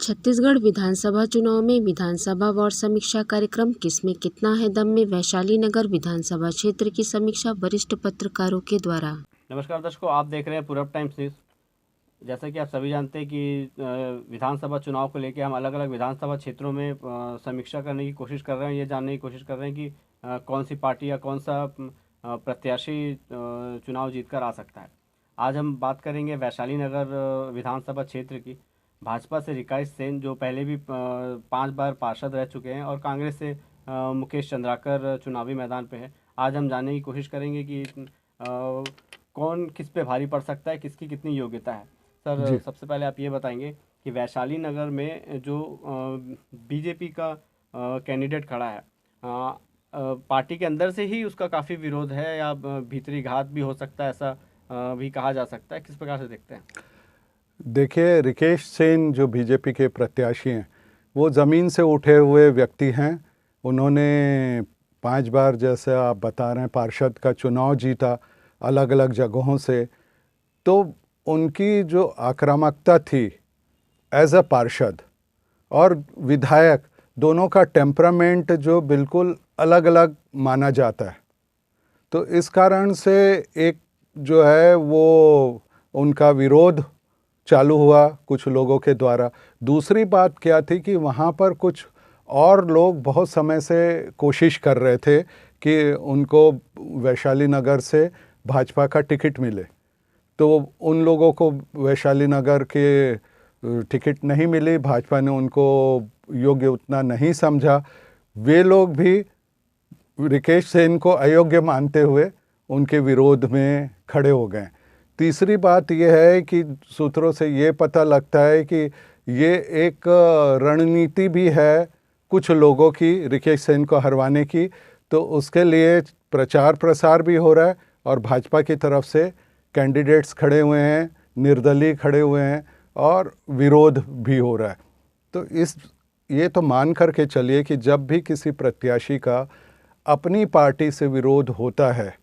छत्तीसगढ़ विधानसभा चुनाव में विधानसभा वार्ड समीक्षा कार्यक्रम किसमें कितना है दम में वैशाली नगर विधानसभा क्षेत्र की समीक्षा वरिष्ठ पत्रकारों के द्वारा। नमस्कार दर्शकों, आप देख रहे हैं पूरब टाइम्स न्यूज़। जैसा कि आप सभी जानते हैं कि विधानसभा चुनाव को लेकर हम अलग अलग विधानसभा क्षेत्रों में समीक्षा करने की कोशिश कर रहे हैं, ये जानने की कोशिश कर रहे हैं कि कौन सी पार्टी या कौन सा प्रत्याशी चुनाव जीतकर आ सकता है। आज हम बात करेंगे वैशाली नगर विधानसभा क्षेत्र की। भाजपा से रिकाश सेन, जो पहले भी 5 बार पार्षद रह चुके हैं, और कांग्रेस से मुकेश चंद्राकर चुनावी मैदान पे है। आज हम जानने की कोशिश करेंगे कि कौन किस पे भारी पड़ सकता है, किसकी कितनी योग्यता है। सर, सबसे पहले आप ये बताएंगे कि वैशाली नगर में जो बीजेपी का कैंडिडेट खड़ा है, पार्टी के अंदर से ही उसका काफ़ी विरोध है या भीतरी घात भी हो सकता है, ऐसा भी कहा जा सकता है। किस प्रकार से देखते हैं? देखिए, रिकेश सेन जो बीजेपी के प्रत्याशी हैं, वो ज़मीन से उठे हुए व्यक्ति हैं। उन्होंने 5 बार, जैसे आप बता रहे हैं, पार्षद का चुनाव जीता अलग अलग जगहों से। तो उनकी जो आक्रामकता थी एज अ पार्षद और विधायक, दोनों का टेम्परामेंट जो बिल्कुल अलग अलग माना जाता है। तो इस कारण से एक जो है वो उनका विरोध चालू हुआ कुछ लोगों के द्वारा। दूसरी बात क्या थी कि वहाँ पर कुछ और लोग बहुत समय से कोशिश कर रहे थे कि उनको वैशाली नगर से भाजपा का टिकट मिले। तो उन लोगों को वैशाली नगर के टिकट नहीं मिली, भाजपा ने उनको योग्य उतना नहीं समझा। वे लोग भी रिकेश सेन को अयोग्य मानते हुए उनके विरोध में खड़े हो गए। तीसरी बात यह है कि सूत्रों से ये पता लगता है कि ये एक रणनीति भी है कुछ लोगों की रिकेश सेन को हरवाने की। तो उसके लिए प्रचार प्रसार भी हो रहा है और भाजपा की तरफ से कैंडिडेट्स खड़े हुए हैं, निर्दलीय खड़े हुए हैं और विरोध भी हो रहा है। तो ये तो मान करके चलिए कि जब भी किसी प्रत्याशी का अपनी पार्टी से विरोध होता है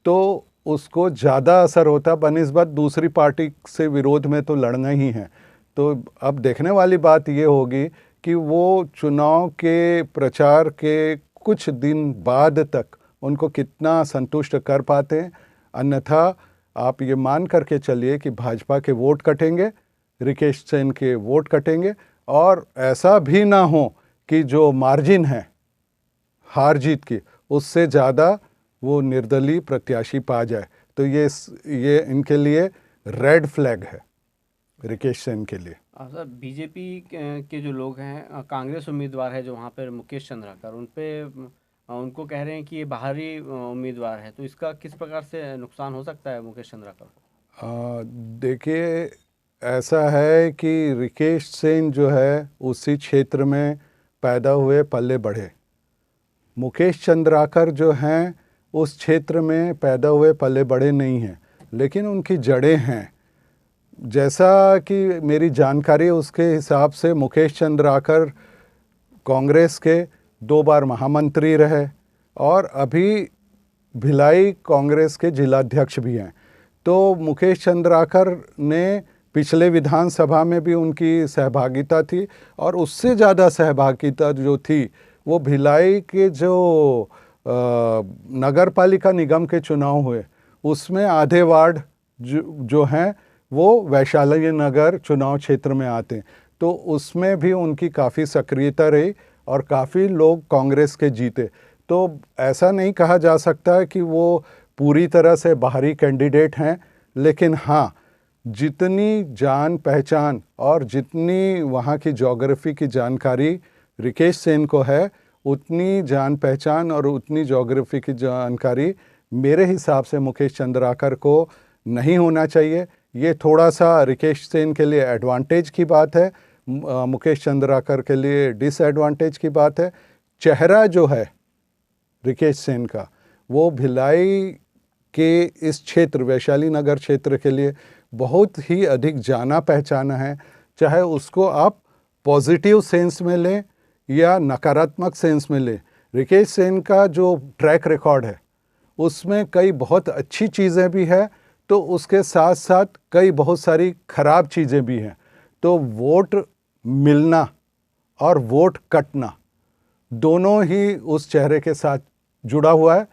तो उसको ज़्यादा असर होता बनिस्बत दूसरी पार्टी से विरोध में तो लड़ना ही है। तो अब देखने वाली बात ये होगी कि वो चुनाव के प्रचार के कुछ दिन बाद तक उनको कितना संतुष्ट कर पाते हैं। अन्यथा आप ये मान करके चलिए कि भाजपा के वोट कटेंगे, रिकेश सेन के वोट कटेंगे, और ऐसा भी ना हो कि जो मार्जिन है हार जीत की उससे ज़्यादा वो निर्दलीय प्रत्याशी पा जाए। तो ये इनके लिए रेड फ्लैग है, रिकेश सेन के लिए। सर, बीजेपी के जो लोग हैं, कांग्रेस उम्मीदवार है जो वहाँ पर मुकेश चंद्राकर, उनको कह रहे हैं कि ये बाहरी उम्मीदवार है, तो इसका किस प्रकार से नुकसान हो सकता है मुकेश चंद्राकर को? देखिए, ऐसा है कि रिकेश सेन जो है उसी क्षेत्र में पैदा हुए, पले बढ़े। मुकेश चंद्राकर जो हैं उस क्षेत्र में पैदा हुए, पले बढ़े नहीं हैं, लेकिन उनकी जड़ें हैं। जैसा कि मेरी जानकारी उसके हिसाब से मुकेश चंद्राकर कांग्रेस के 2 बार महामंत्री रहे और अभी भिलाई कांग्रेस के जिलाध्यक्ष भी हैं। तो मुकेश चंद्राकर ने पिछले विधानसभा में भी उनकी सहभागिता थी, और उससे ज़्यादा सहभागिता जो थी वो भिलाई के जो नगर पालिका निगम के चुनाव हुए उसमें आधे वार्ड जो हैं वो वैशाली नगर चुनाव क्षेत्र में आते हैं। तो उसमें भी उनकी काफ़ी सक्रियता रही और काफ़ी लोग कांग्रेस के जीते। तो ऐसा नहीं कहा जा सकता कि वो पूरी तरह से बाहरी कैंडिडेट हैं, लेकिन हाँ, जितनी जान पहचान और जितनी वहाँ की ज्योग्राफी की जानकारी रिकेश सेन को है, उतनी जान पहचान और उतनी ज्योग्राफी की जानकारी मेरे हिसाब से मुकेश चंद्राकर को नहीं होना चाहिए। ये थोड़ा सा रिकेश सेन के लिए एडवांटेज की बात है, मुकेश चंद्राकर के लिए डिसएडवांटेज की बात है। चेहरा जो है रिकेश सेन का, वो भिलाई के इस क्षेत्र वैशाली नगर क्षेत्र के लिए बहुत ही अधिक जाना पहचाना है। चाहे उसको आप पॉजिटिव सेंस में लें या नकारात्मक सेंस में लें, रिकेश सेन का जो ट्रैक रिकॉर्ड है उसमें कई बहुत अच्छी चीज़ें भी हैं, तो उसके साथ साथ कई बहुत सारी खराब चीज़ें भी हैं। तो वोट मिलना और वोट कटना दोनों ही उस चेहरे के साथ जुड़ा हुआ है।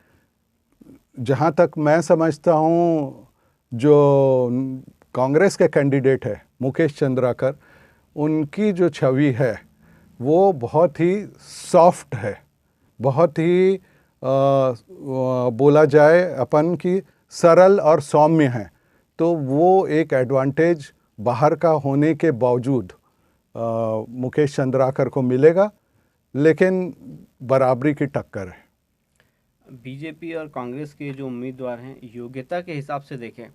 जहाँ तक मैं समझता हूँ, जो कांग्रेस के कैंडिडेट है मुकेश चंद्राकर, उनकी जो छवि है वो बहुत ही सॉफ्ट है, बहुत ही बोला जाए अपन की सरल और सौम्य है। तो वो एक एडवांटेज बाहर का होने के बावजूद मुकेश चंद्राकर को मिलेगा, लेकिन बराबरी की टक्कर है। बीजेपी और कांग्रेस के जो उम्मीदवार हैं, योग्यता के हिसाब से देखें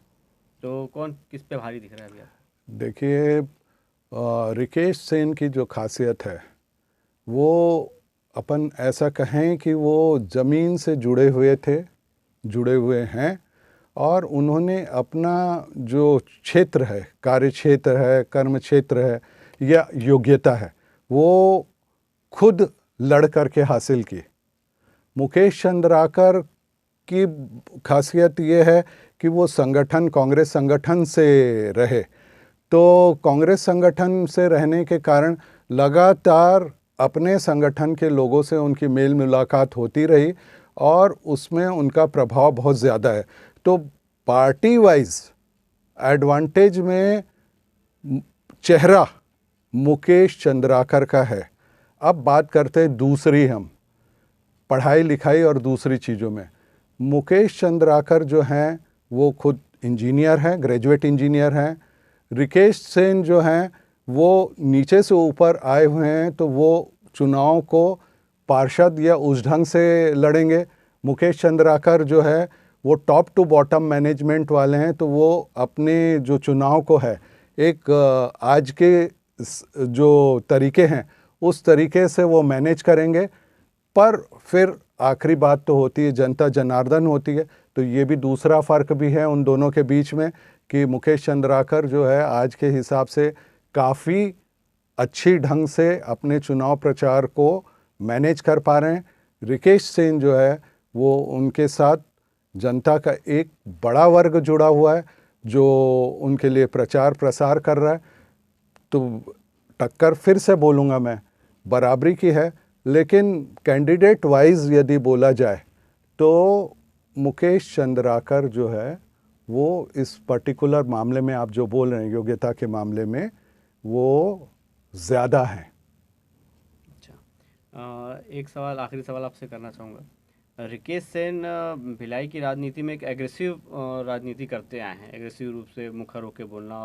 तो कौन किस पे भारी दिख रहा है अभी आपको? देखिए, रिकेश सेन की जो खासियत है वो अपन ऐसा कहें कि वो ज़मीन से जुड़े हुए हैं, और उन्होंने अपना जो क्षेत्र है, कार्य क्षेत्र है, कर्म क्षेत्र है या योग्यता है, वो खुद लड़ करके हासिल की। मुकेश चंद्राकर की खासियत ये है कि वो कांग्रेस संगठन से रहे, तो कांग्रेस संगठन से रहने के कारण लगातार अपने संगठन के लोगों से उनकी मेल मुलाकात होती रही और उसमें उनका प्रभाव बहुत ज़्यादा है। तो पार्टी वाइज एडवांटेज में चेहरा मुकेश चंद्राकर का है। अब बात करते हैं दूसरी, हम पढ़ाई लिखाई और दूसरी चीज़ों में। मुकेश चंद्राकर जो हैं वो खुद इंजीनियर हैं, ग्रेजुएट इंजीनियर हैं। रिकेश सेन जो हैं वो नीचे से ऊपर आए हुए हैं, तो वो चुनाव को पार्षद या उस ढंग से लड़ेंगे। मुकेश चंद्राकर जो है वो टॉप टू बॉटम मैनेजमेंट वाले हैं, तो वो अपने जो चुनाव को है एक आज के जो तरीके हैं उस तरीके से वो मैनेज करेंगे। पर फिर आखिरी बात तो होती है जनता जनार्दन होती है। तो ये भी दूसरा फ़र्क भी है उन दोनों के बीच में कि मुकेश चंद्राकर जो है आज के हिसाब से काफ़ी अच्छी ढंग से अपने चुनाव प्रचार को मैनेज कर पा रहे हैं। रिकेश सेन जो है वो उनके साथ जनता का एक बड़ा वर्ग जुड़ा हुआ है जो उनके लिए प्रचार प्रसार कर रहा है। तो टक्कर फिर से बोलूँगा मैं बराबरी की है, लेकिन कैंडिडेट वाइज यदि बोला जाए तो मुकेश चंद्राकर जो है वो इस पर्टिकुलर मामले में, आप जो बोल रहे हैं योग्यता के मामले में, वो ज़्यादा है। अच्छा, एक सवाल, आखिरी सवाल आपसे करना चाहूँगा। रिकेश सेन भिलाई की राजनीति में एक एग्रेसिव राजनीति करते आए हैं, एग्रेसिव रूप से मुखर होकर बोलना,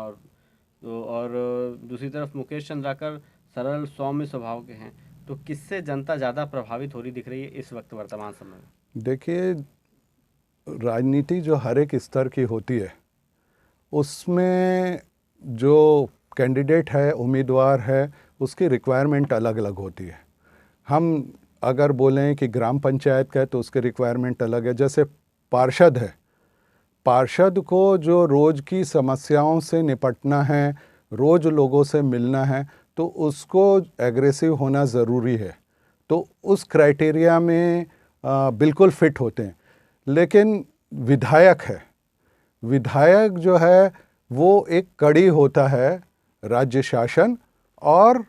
और दूसरी तरफ मुकेश चंद्राकर सरल सौम्य स्वभाव के हैं। तो किससे जनता ज़्यादा प्रभावित हो रही दिख रही है इस वक्त वर्तमान समय में? देखिए, राजनीति जो हर एक स्तर की होती है उसमें जो कैंडिडेट है, उम्मीदवार है, उसकी रिक्वायरमेंट अलग अलग होती है। हम अगर बोलें कि ग्राम पंचायत का है तो उसके रिक्वायरमेंट अलग है। जैसे पार्षद है, पार्षद को जो रोज़ की समस्याओं से निपटना है, रोज़ लोगों से मिलना है, तो उसको एग्रेसिव होना ज़रूरी है। तो उस क्राइटेरिया में बिल्कुल फिट होते हैं। लेकिन विधायक है, विधायक जो है वो एक कड़ी होता है राज्य शासन और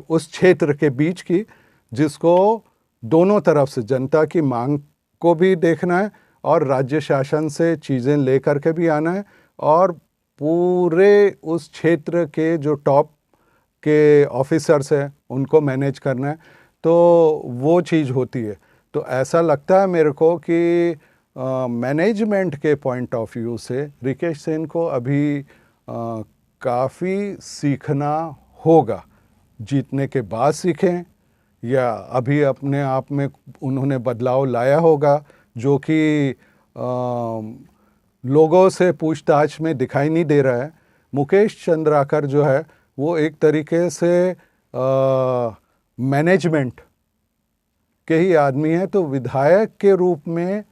उस क्षेत्र के बीच की, जिसको दोनों तरफ से जनता की मांग को भी देखना है और राज्य शासन से चीज़ें लेकर के भी आना है और पूरे उस क्षेत्र के जो टॉप के ऑफिसर्स हैं उनको मैनेज करना है। तो वो चीज़ होती है। तो ऐसा लगता है मेरे को कि मैनेजमेंट के पॉइंट ऑफ व्यू से रिकेश सेन को अभी काफ़ी सीखना होगा। जीतने के बाद सीखें या अभी अपने आप में उन्होंने बदलाव लाया होगा जो कि लोगों से पूछताछ में दिखाई नहीं दे रहा है। मुकेश चंद्राकर जो है वो एक तरीके से मैनेजमेंट के ही आदमी है। तो विधायक के रूप में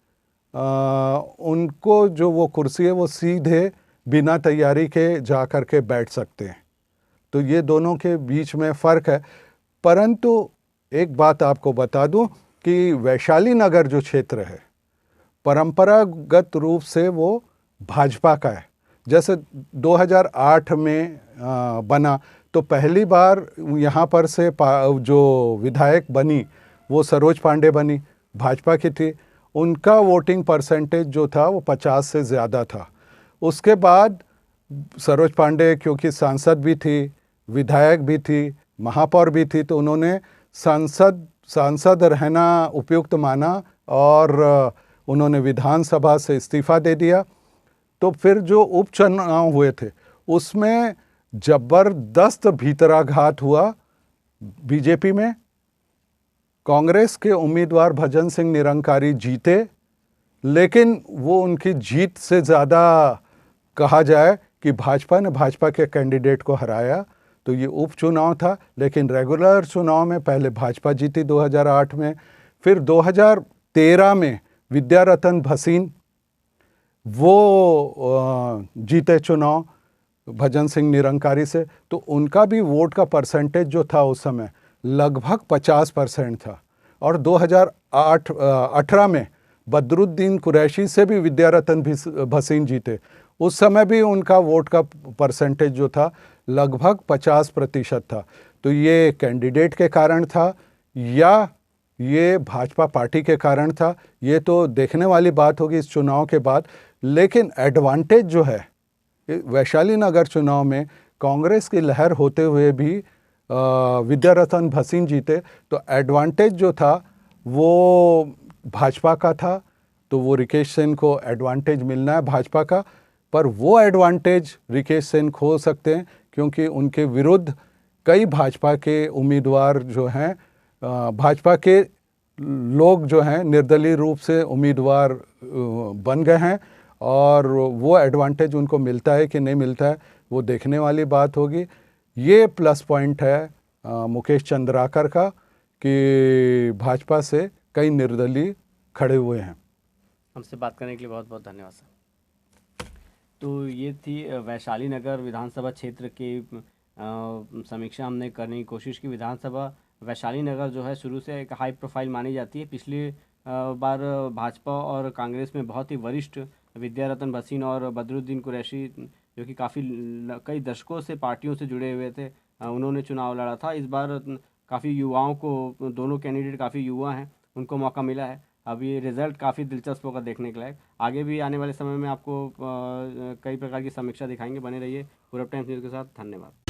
उनको जो वो कुर्सी है वो सीधे बिना तैयारी के जा कर के बैठ सकते हैं। तो ये दोनों के बीच में फ़र्क है। परंतु एक बात आपको बता दूं कि वैशाली नगर जो क्षेत्र है परंपरागत रूप से वो भाजपा का है। जैसे 2008 में बना तो पहली बार यहाँ पर से जो विधायक बनी वो सरोज पांडे बनी, भाजपा की थी। उनका वोटिंग परसेंटेज जो था वो 50 से ज़्यादा था। उसके बाद सरोज पांडे क्योंकि सांसद भी थी, विधायक भी थी, महापौर भी थी, तो उन्होंने सांसद रहना उपयुक्त माना और उन्होंने विधानसभा से इस्तीफा दे दिया। तो फिर जो उपचुनाव हुए थे उसमें जबरदस्त भीतराघात हुआ बीजेपी में। कांग्रेस के उम्मीदवार भजन सिंह निरंकारी जीते, लेकिन वो उनकी जीत से ज़्यादा कहा जाए कि भाजपा ने भाजपा के कैंडिडेट को हराया। तो ये उपचुनाव था, लेकिन रेगुलर चुनाव में पहले भाजपा जीती 2008 में, फिर 2013 में विद्यारतन भसीन वो जीते चुनाव भजन सिंह निरंकारी से। तो उनका भी वोट का परसेंटेज जो था उस समय लगभग 50% था। और 2018 में बदरुद्दीन कुरैशी से भी विद्यारतन भसीन जीते। उस समय भी उनका वोट का परसेंटेज जो था लगभग 50% था। तो ये कैंडिडेट के कारण था या ये भाजपा पार्टी के कारण था, ये तो देखने वाली बात होगी इस चुनाव के बाद। लेकिन एडवांटेज जो है वैशाली नगर चुनाव में कांग्रेस की लहर होते हुए भी विद्यारतन भसीन जीते, तो एडवांटेज जो था वो भाजपा का था। तो वो रिकेश सेन को एडवांटेज मिलना है भाजपा का, पर वो एडवांटेज रिकेश सेन खो सकते हैं क्योंकि उनके विरुद्ध कई भाजपा के उम्मीदवार जो हैं, भाजपा के लोग जो हैं निर्दलीय रूप से उम्मीदवार बन गए हैं। और वो एडवांटेज उनको मिलता है कि नहीं मिलता है वो देखने वाली बात होगी। ये प्लस पॉइंट है मुकेश चंद्राकर का कि भाजपा से कई निर्दलीय खड़े हुए हैं। हमसे बात करने के लिए बहुत बहुत धन्यवाद सर। तो ये थी वैशाली नगर विधानसभा क्षेत्र की समीक्षा हमने करने की कोशिश की। विधानसभा वैशाली नगर जो है शुरू से एक हाई प्रोफाइल मानी जाती है। पिछली बार भाजपा और कांग्रेस में बहुत ही वरिष्ठ विद्यारतन भसीन और बदरुद्दीन कुरैशी जो कि कई दशकों से पार्टियों से जुड़े हुए थे, उन्होंने चुनाव लड़ा था। इस बार काफ़ी युवाओं को, दोनों कैंडिडेट काफ़ी युवा हैं, उनको मौका मिला है। अब ये रिज़ल्ट काफ़ी दिलचस्प होगा देखने के लायक। आगे भी आने वाले समय में आपको कई प्रकार की समीक्षा दिखाएंगे। बने रहिए पूरब टाइम्स न्यूज़ के साथ। धन्यवाद।